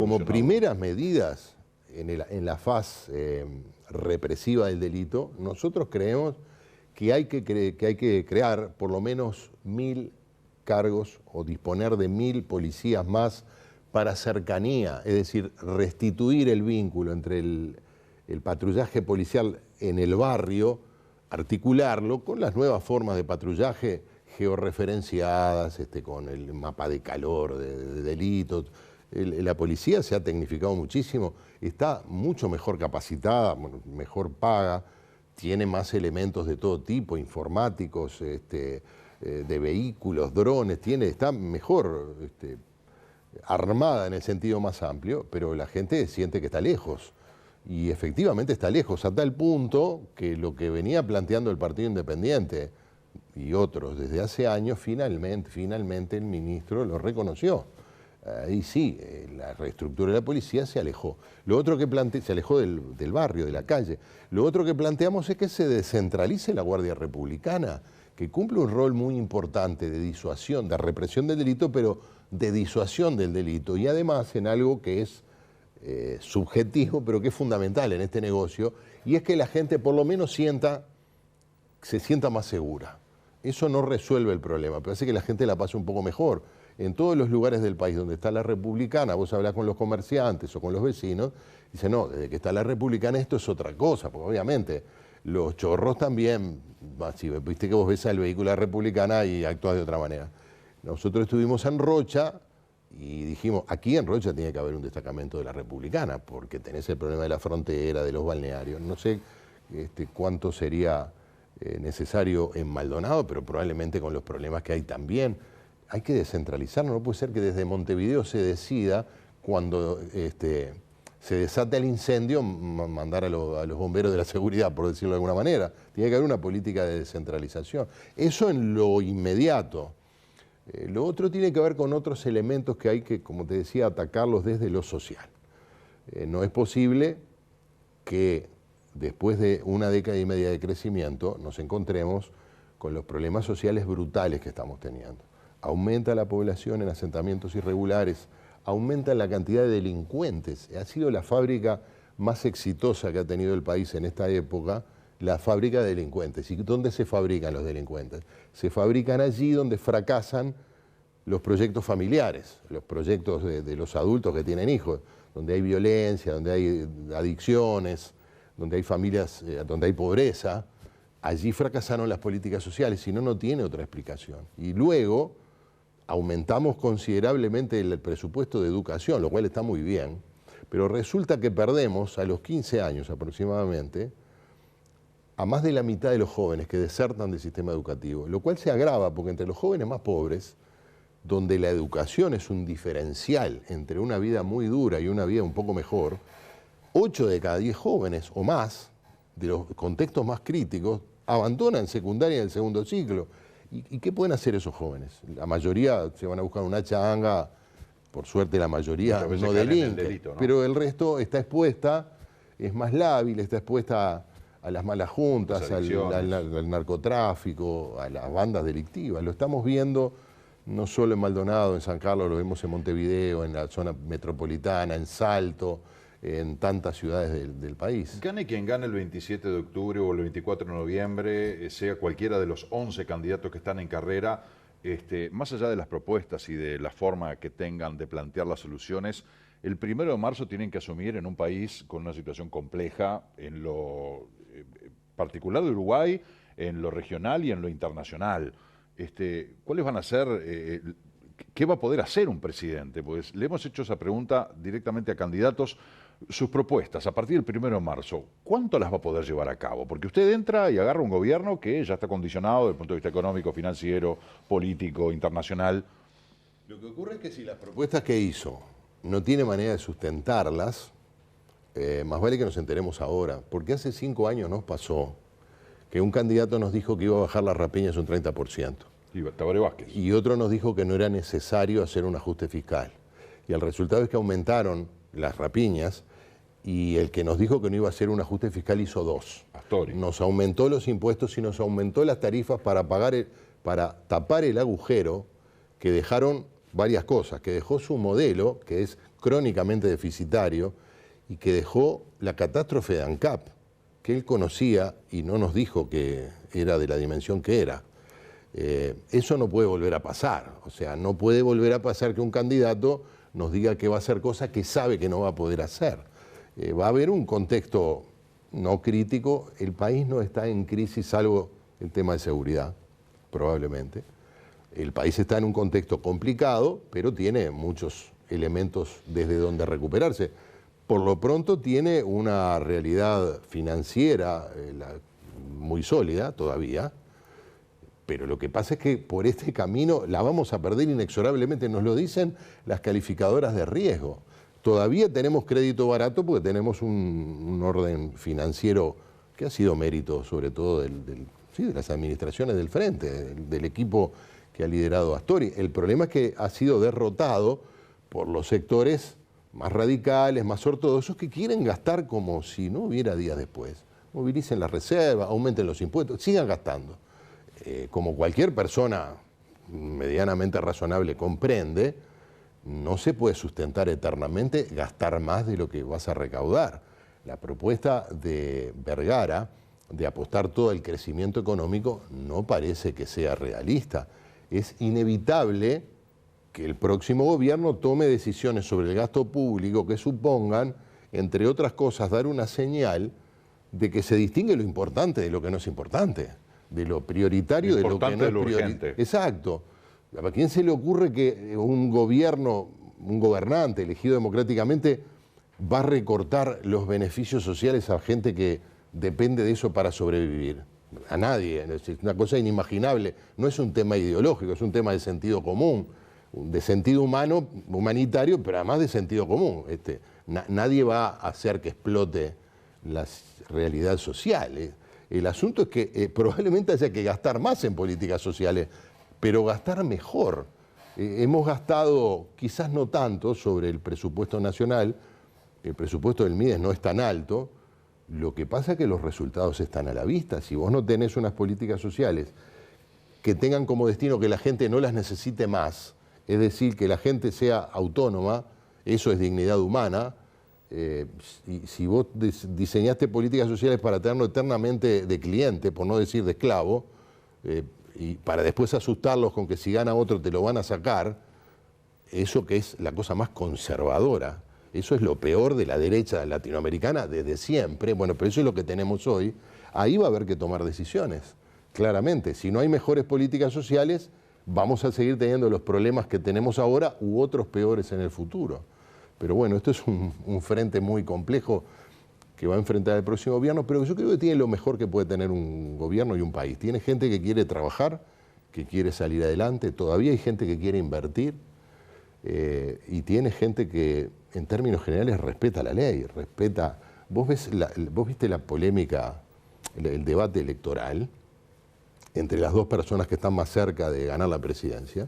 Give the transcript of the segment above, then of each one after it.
Como primeras medidas en la faz represiva del delito, nosotros creemos que hay que crear por lo menos 1000 cargos o disponer de 1000 policías más para cercanía, es decir, restituir el vínculo entre el patrullaje policial en el barrio, articularlo con las nuevas formas de patrullaje georreferenciadas, con el mapa de calor, de delitos. La policía se ha tecnificado muchísimo, está mucho mejor capacitada, mejor paga, tiene más elementos de todo tipo, informáticos, de vehículos, drones, está mejor armada en el sentido más amplio, pero la gente siente que está lejos. Y efectivamente está lejos, a tal punto que lo que venía planteando el Partido Independiente y otros desde hace años, finalmente el ministro lo reconoció. Ahí sí, la reestructura de la policía se alejó. Lo otro que se alejó del barrio, de la calle. Lo otro que planteamos es que se descentralice la Guardia Republicana, que cumple un rol muy importante de disuasión, de represión del delito, pero de disuasión del delito. Y además en algo que es subjetivo, pero que es fundamental en este negocio, y es que la gente por lo menos se sienta más segura. Eso no resuelve el problema, pero hace que la gente la pase un poco mejor. En todos los lugares del país donde está la Republicana, vos hablás con los comerciantes o con los vecinos, dicen, no, desde que está la Republicana esto es otra cosa, porque obviamente los chorros también, viste que vos ves al vehículo de la Republicana y actúas de otra manera. Nosotros estuvimos en Rocha y dijimos, aquí en Rocha tiene que haber un destacamento de la Republicana, porque tenés el problema de la frontera, de los balnearios. No sé cuánto sería necesario en Maldonado, pero probablemente con los problemas que hay también. Hay que descentralizarlo, no puede ser que desde Montevideo se decida, cuando se desata el incendio, mandar a los bomberos de la seguridad, por decirlo de alguna manera. Tiene que haber una política de descentralización. Eso en lo inmediato. Lo otro tiene que ver con otros elementos que hay que, como te decía, atacarlos desde lo social. No es posible que después de una década y media de crecimiento nos encontremos con los problemas sociales brutales que estamos teniendo. Aumenta la población en asentamientos irregulares, aumenta la cantidad de delincuentes. Ha sido la fábrica más exitosa que ha tenido el país en esta época, la fábrica de delincuentes. ¿Y dónde se fabrican los delincuentes? Se fabrican allí donde fracasan los proyectos familiares, los proyectos de los adultos que tienen hijos, donde hay violencia, donde hay adicciones, donde hay familias, donde hay pobreza. Allí fracasaron las políticas sociales, si no, no tiene otra explicación. Y luego aumentamos considerablemente el presupuesto de educación, lo cual está muy bien, pero resulta que perdemos a los 15 años aproximadamente a más de la mitad de los jóvenes que desertan del sistema educativo, lo cual se agrava porque entre los jóvenes más pobres, donde la educación es un diferencial entre una vida muy dura y una vida un poco mejor, 8 de cada 10 jóvenes o más, de los contextos más críticos, abandonan secundaria en el segundo ciclo. ¿Y qué pueden hacer esos jóvenes? La mayoría se van a buscar una changa, por suerte la mayoría no delinque, ¿no? Pero el resto está expuesta, es más lábil, está expuesta a las malas juntas, al narcotráfico, a las bandas delictivas. Lo estamos viendo no solo en Maldonado, en San Carlos, lo vemos en Montevideo, en la zona metropolitana, en Salto, en tantas ciudades del país. Gane quien gane el 27 de octubre o el 24 de noviembre, sea cualquiera de los 11 candidatos que están en carrera, más allá de las propuestas y de la forma que tengan de plantear las soluciones, el 1 de marzo tienen que asumir en un país con una situación compleja en lo particular de Uruguay, en lo regional y en lo internacional. ¿Cuáles van a ser, qué va a poder hacer un presidente? Pues le hemos hecho esa pregunta directamente a candidatos. Sus propuestas a partir del 1 de marzo, ¿cuánto las va a poder llevar a cabo? Porque usted entra y agarra un gobierno que ya está condicionado desde el punto de vista económico, financiero, político, internacional. Lo que ocurre es que si las propuestas que hizo no tiene manera de sustentarlas, más vale que nos enteremos ahora, porque hace 5 años nos pasó que un candidato nos dijo que iba a bajar las rapiñas un 30%. Tabaré Vázquez. Y otro nos dijo que no era necesario hacer un ajuste fiscal. Y el resultado es que aumentaron las rapiñas y el que nos dijo que no iba a hacer un ajuste fiscal hizo 2. Astori. Nos aumentó los impuestos y nos aumentó las tarifas para tapar el agujero que dejaron varias cosas, que dejó su modelo, que es crónicamente deficitario y que dejó la catástrofe de ANCAP, que él conocía y no nos dijo que era de la dimensión que era. Eso no puede volver a pasar. O sea, no puede volver a pasar que un candidato nos diga que va a hacer cosas que sabe que no va a poder hacer. Va a haber un contexto no crítico. El país no está en crisis, salvo el tema de seguridad, probablemente. El país está en un contexto complicado, pero tiene muchos elementos desde donde recuperarse. Por lo pronto tiene una realidad financiera muy sólida todavía, pero lo que pasa es que por este camino la vamos a perder inexorablemente, nos lo dicen las calificadoras de riesgo. Todavía tenemos crédito barato porque tenemos un orden financiero que ha sido mérito sobre todo de las administraciones del frente, del equipo que ha liderado Astori. El problema es que ha sido derrotado por los sectores más radicales, más ortodoxos, que quieren gastar como si no hubiera días después. Movilicen las reservas, aumenten los impuestos, sigan gastando. Como cualquier persona medianamente razonable comprende, no se puede sustentar eternamente gastar más de lo que vas a recaudar. La propuesta de Vergara de apostar todo el crecimiento económico no parece que sea realista. Es inevitable que el próximo gobierno tome decisiones sobre el gasto público que supongan, entre otras cosas, dar una señal de que se distingue lo importante de lo que no es importante, de lo prioritario de lo que no es prioritario. Exacto. ¿A quién se le ocurre que un gobernante elegido democráticamente va a recortar los beneficios sociales a gente que depende de eso para sobrevivir? A nadie. Es una cosa inimaginable. No es un tema ideológico, es un tema de sentido común, de sentido humano, humanitario, pero además de sentido común. Nadie va a hacer que explote la realidad social. El asunto es que probablemente haya que gastar más en políticas sociales, pero gastar mejor. Hemos gastado, quizás no tanto, sobre el presupuesto nacional. El presupuesto del MIDES no es tan alto. Lo que pasa es que los resultados están a la vista. Si vos no tenés unas políticas sociales que tengan como destino que la gente no las necesite más, es decir, que la gente sea autónoma, eso es dignidad humana. Si vos diseñaste políticas sociales para tenerlo eternamente de cliente, por no decir de esclavo, y para después asustarlos con que si gana otro te lo van a sacar, eso que es la cosa más conservadora, eso es lo peor de la derecha latinoamericana desde siempre. Bueno, pero eso es lo que tenemos hoy. Ahí va a haber que tomar decisiones, claramente. Si no hay mejores políticas sociales, vamos a seguir teniendo los problemas que tenemos ahora u otros peores en el futuro. Pero bueno, esto es un frente muy complejo que va a enfrentar el próximo gobierno, pero yo creo que tiene lo mejor que puede tener un gobierno y un país. Tiene gente que quiere trabajar, que quiere salir adelante, todavía hay gente que quiere invertir, y tiene gente que, en términos generales, respeta la ley, respeta... Vos viste la polémica, el debate electoral entre las dos personas que están más cerca de ganar la presidencia,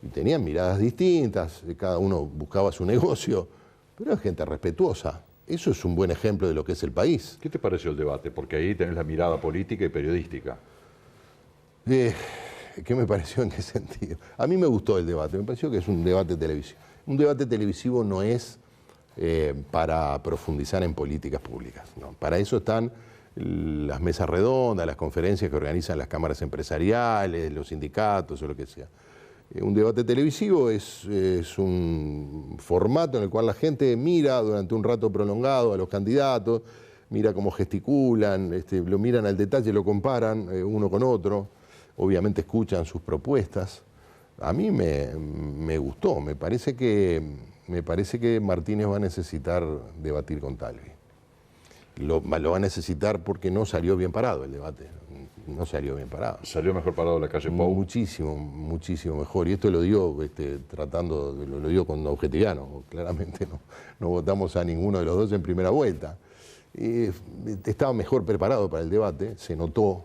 y tenían miradas distintas, cada uno buscaba su negocio, pero es gente respetuosa. Eso es un buen ejemplo de lo que es el país. ¿Qué te pareció el debate? Porque ahí tenés la mirada política y periodística. ¿Qué me pareció? ¿En qué sentido? A mí me gustó el debate, me pareció que es un debate televisivo. Un debate televisivo no es para profundizar en políticas públicas, ¿no? Para eso están las mesas redondas, las conferencias que organizan las cámaras empresariales, los sindicatos o lo que sea. Un debate televisivo es un formato en el cual la gente mira durante un rato prolongado a los candidatos, mira cómo gesticulan, lo miran al detalle, lo comparan uno con otro, obviamente escuchan sus propuestas. A mí me gustó, me parece que Martínez va a necesitar debatir con Talvi. Lo va a necesitar porque no salió bien parado el debate. No salió bien parado. ¿Salió mejor parado la calle Pou? Muchísimo, muchísimo mejor. Y esto lo digo lo digo con objetividad, ¿no? Claramente no votamos a ninguno de los dos en primera vuelta. Estaba mejor preparado para el debate, se notó,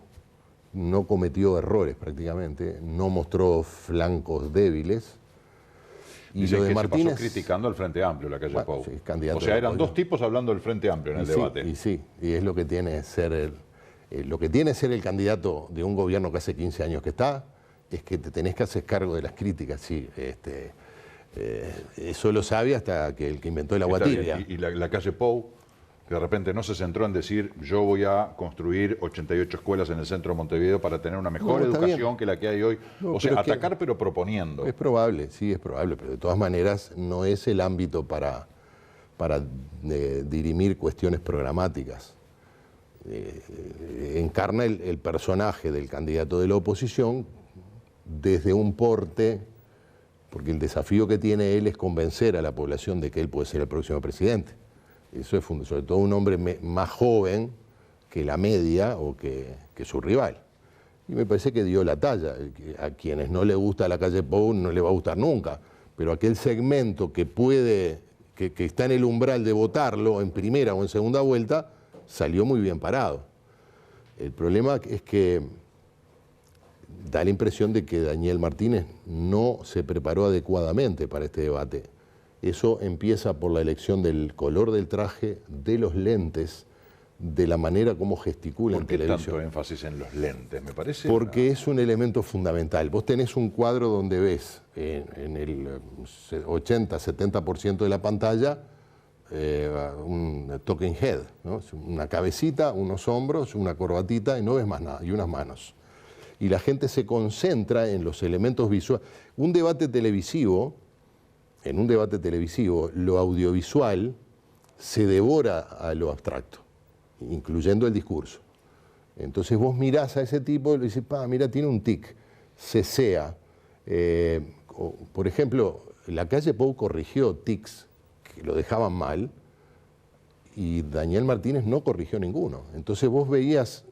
no cometió errores prácticamente, no mostró flancos débiles. Y dice que Martínez se pasó criticando al Frente Amplio, la calle Pou. Sí, o sea, eran dos tipos hablando del Frente Amplio en el debate. Y es lo que tiene ser el candidato de un gobierno que hace 15 años que está, es que te tenés que hacer cargo de las críticas. Sí, Eso lo sabe hasta que el que inventó el agua tibia. Y la calle Pou, que de repente no se centró en decir yo voy a construir 88 escuelas en el centro de Montevideo para tener una mejor educación que la que hay hoy. O sea, atacar pero proponiendo. Es probable, sí, es probable, pero de todas maneras no es el ámbito para dirimir cuestiones programáticas. Encarna el personaje del candidato de la oposición desde un porte, porque el desafío que tiene él es convencer a la población de que él puede ser el próximo presidente. Eso es sobre todo un hombre más joven que la media o que su rival. Y me parece que dio la talla. A quienes no le gusta la calle Pou no le va a gustar nunca, pero aquel segmento que está en el umbral de votarlo en primera o en segunda vuelta, salió muy bien parado. El problema es que da la impresión de que Daniel Martínez no se preparó adecuadamente para este debate. Eso empieza por la elección del color del traje, de los lentes, de la manera como gesticula en televisión. ¿Por qué tanto énfasis en los lentes, me parece? Porque es un elemento fundamental. Vos tenés un cuadro donde ves en el 80-70% de la pantalla un talking head, ¿no? Una cabecita, unos hombros, una corbatita y no ves más nada, y unas manos. Y la gente se concentra en los elementos visuales. En un debate televisivo, lo audiovisual se devora a lo abstracto, incluyendo el discurso. Entonces vos mirás a ese tipo y le dices, mira, tiene un tic, cesea. Por ejemplo, la calle Pou corrigió tics que lo dejaban mal y Daniel Martínez no corrigió ninguno. Entonces vos veías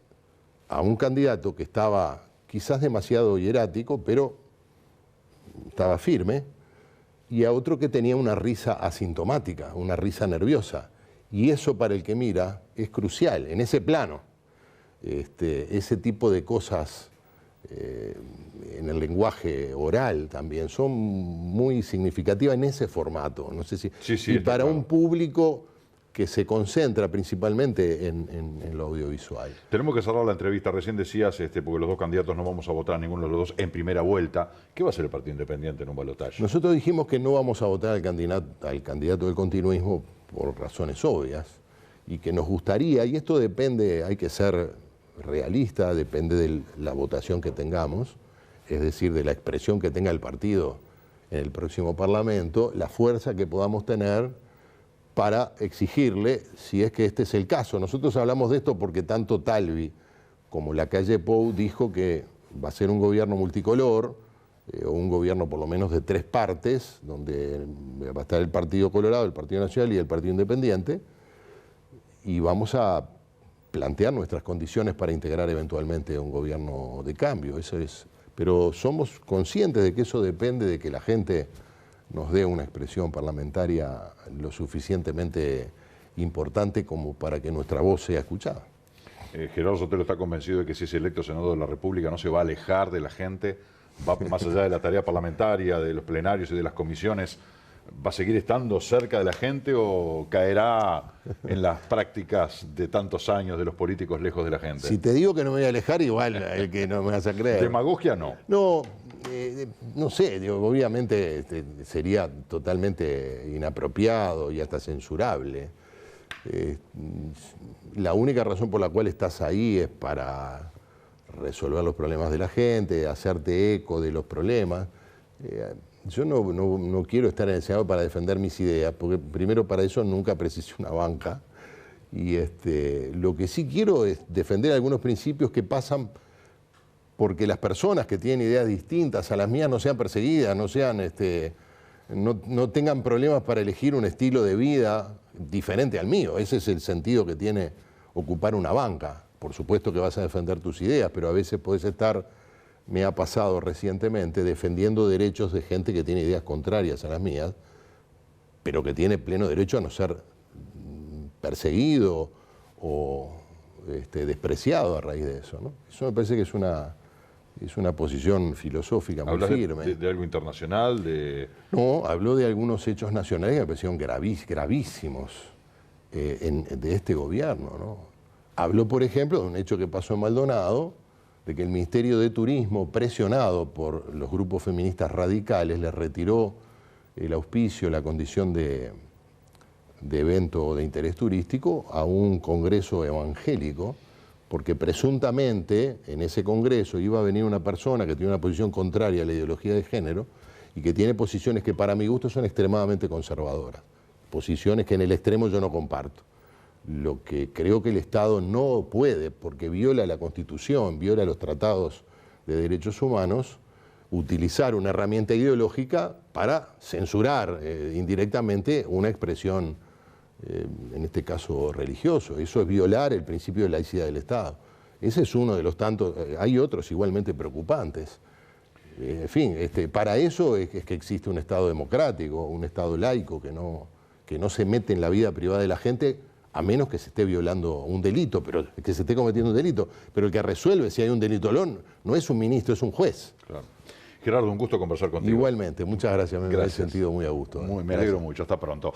a un candidato que estaba quizás demasiado hierático, pero estaba firme, y a otro que tenía una risa asintomática, una risa nerviosa. Y eso para el que mira es crucial, en ese plano. Ese tipo de cosas en el lenguaje oral también son muy significativas en ese formato. No sé si, sí, y para un público que se concentra principalmente en lo audiovisual. Tenemos que cerrar la entrevista. Recién decías, porque los dos candidatos no vamos a votar a ninguno de los dos en primera vuelta. ¿Qué va a hacer el Partido Independiente en un balotaje? Nosotros dijimos que no vamos a votar al candidato del continuismo por razones obvias y que nos gustaría, y esto depende, hay que ser realista, depende de la votación que tengamos, es decir, de la expresión que tenga el partido en el próximo Parlamento, la fuerza que podamos tener para exigirle, si es que este es el caso. Nosotros hablamos de esto porque tanto Talvi como la calle Pou dijo que va a ser un gobierno multicolor, o un gobierno por lo menos de 3 partes, donde va a estar el Partido Colorado, el Partido Nacional y el Partido Independiente, y vamos a plantear nuestras condiciones para integrar eventualmente un gobierno de cambio. Eso es. Pero somos conscientes de que eso depende de que la gente nos dé una expresión parlamentaria lo suficientemente importante como para que nuestra voz sea escuchada. Gerardo Sotelo está convencido de que si es electo senador de la República no se va a alejar de la gente, va más allá de la tarea parlamentaria, de los plenarios y de las comisiones. ¿Va a seguir estando cerca de la gente o caerá en las prácticas de tantos años de los políticos lejos de la gente? Si te digo que no me voy a alejar, igual el que no me vas a creer. ¿Demagogia no? No, no sé, obviamente sería totalmente inapropiado y hasta censurable. La única razón por la cual estás ahí es para resolver los problemas de la gente, hacerte eco de los problemas. Yo no quiero estar en el Senado para defender mis ideas, porque primero para eso nunca precisé una banca. Y lo que sí quiero es defender algunos principios que pasan porque las personas que tienen ideas distintas a las mías no sean perseguidas, no tengan problemas para elegir un estilo de vida diferente al mío. Ese es el sentido que tiene ocupar una banca. Por supuesto que vas a defender tus ideas, pero a veces podés estar, me ha pasado recientemente, defendiendo derechos de gente que tiene ideas contrarias a las mías, pero que tiene pleno derecho a no ser perseguido o despreciado a raíz de eso, ¿no? Eso me parece que es una posición filosófica muy firme. ¿De algo internacional? No, habló de algunos hechos nacionales que me parecieron gravísimos de este gobierno, ¿no? Habló, por ejemplo, de un hecho que pasó en Maldonado, de que el Ministerio de Turismo, presionado por los grupos feministas radicales, le retiró el auspicio, la condición de evento de interés turístico a un congreso evangélico, porque presuntamente en ese congreso iba a venir una persona que tiene una posición contraria a la ideología de género y que tiene posiciones que para mi gusto son extremadamente conservadoras, posiciones que en el extremo yo no comparto. Lo que creo que el Estado no puede, porque viola la Constitución, viola los tratados de derechos humanos, utilizar una herramienta ideológica para censurar indirectamente una expresión, en este caso religioso. Eso es violar el principio de laicidad del Estado. Ese es uno de los tantos, hay otros igualmente preocupantes. En fin, para eso es que existe un Estado democrático, un Estado laico que no se mete en la vida privada de la gente, a menos que se esté violando un delito, pero que se esté cometiendo un delito. Pero el que resuelve si hay un delito o no es un ministro, es un juez. Claro. Gerardo, un gusto conversar contigo. Igualmente, muchas gracias, me he sentido muy a gusto. Me alegro mucho, hasta pronto.